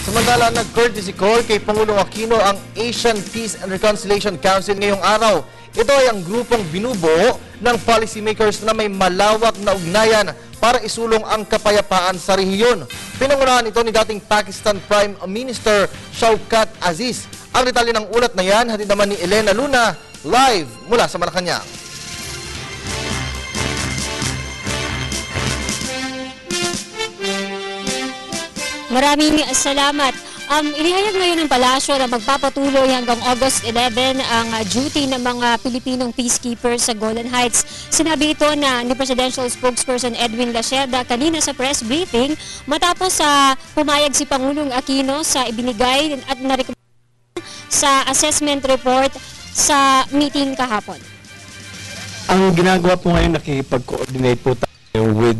Samantala, nag-courtesy call kay Pangulong Aquino ang Asian Peace and Reconciliation Council ngayong araw. Ito ay ang grupong binubuo ng policymakers na may malawak na ugnayan para isulong ang kapayapaan sa rehiyon. Pinangunahan ito ni dating Pakistan Prime Minister Shaukat Aziz. Ang detalye ng ulat na yan, hatid naman ni Elena Luna, live mula sa Malacanang. Maraming salamat. Inihayag ngayon ng palasyo na magpapatuloy hanggang August 11 ang duty ng mga Pilipinong peacekeepers sa Golden Heights. Sinabi ito na ni Presidential Spokesperson Edwin Laceda kanina sa press briefing matapos pumayag si Pangulong Aquino sa ibinigay at narekomenda sa assessment report sa meeting kahapon. Ang ginagawa po ngayon, nakikipag-coordinate po tayo with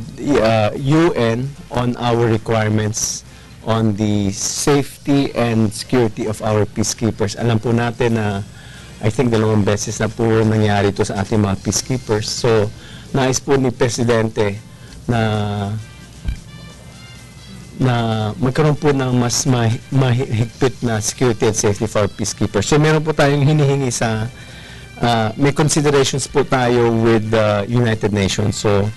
UN on our requirements on the safety and security of our peacekeepers. Alam po natin na I think 2 beses na po nangyari ito sa ating mga peacekeepers. So, nais po ni Presidente na magkaroon po ng mas mahigpit na security and safety for our peacekeepers. So, meron po tayong hinihingi sa may considerations po tayo with the United Nations. So,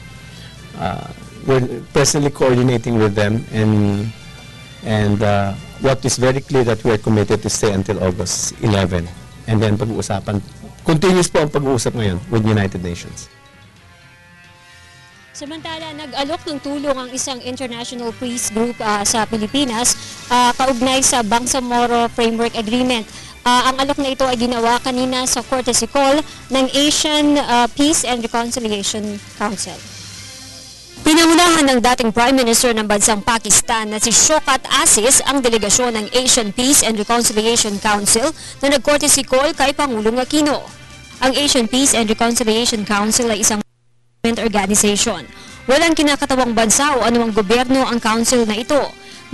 we're presently coordinating with them and what is very clear that we are committed to stay until August 11. And then pag-uusapan, continuous po ang pag-uusap ngayon with United Nations. Samantala, nag-alok ng tulong ang isang international peace group sa Pilipinas kaugnay sa Bangsamoro Framework Agreement. Ang alok na ito ay ginawa kanina sa courtesy call ng Asian Peace and Reconciliation Council. Pinangunahan ng dating Prime Minister ng bansang Pakistan na si Shaukat Aziz ang delegasyon ng Asian Peace and Reconciliation Council na nag-courtesy call kay Pangulong Aquino. Ang Asian Peace and Reconciliation Council ay isang organization. Walang kinakatawang bansa o anumang gobyerno ang council na ito.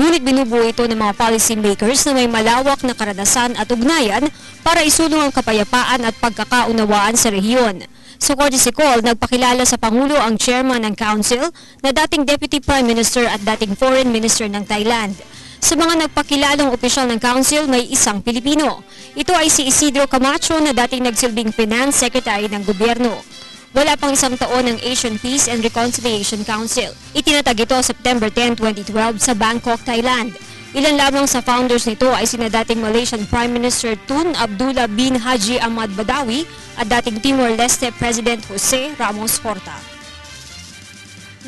Ngunit binubuo ito ng mga policy makers na may malawak na karanasan at ugnayan para isulong ang kapayapaan at pagkakaunawaan sa rehiyon. Sa courtesy call, nagpakilala sa Pangulo ang chairman ng council na dating Deputy Prime Minister at dating Foreign Minister ng Thailand. Sa mga nagpakilalang opisyal ng council, may isang Pilipino. Ito ay si Isidro Camacho na dating nagsilbing Finance Secretary ng gobyerno. Wala pang 1 taon ng Asian Peace and Reconciliation Council. Itinatag ito September 10, 2012 sa Bangkok, Thailand. Ilan lamang sa founders nito ay sina dating Malaysian Prime Minister Tun Abdullah bin Haji Ahmad Badawi at dating Timor-Leste President Jose Ramos Horta.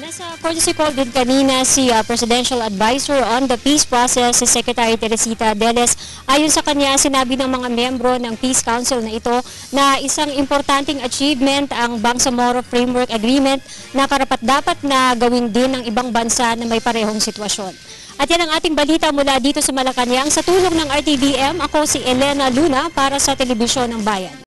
Nasa courtesy call din kanina si Presidential Advisor on the Peace Process, si Secretary Teresita Deles. Ayon sa kanya, sinabi ng mga miyembro ng Peace Council na ito na isang importanteng achievement ang Bangsamoro Framework Agreement na karapat-dapat na gawin din ng ibang bansa na may parehong sitwasyon. At yan ang ating balita mula dito sa Malacanang. Sa tulong ng RTVM, ako si Elena Luna para sa Telebisyon ng Bayan.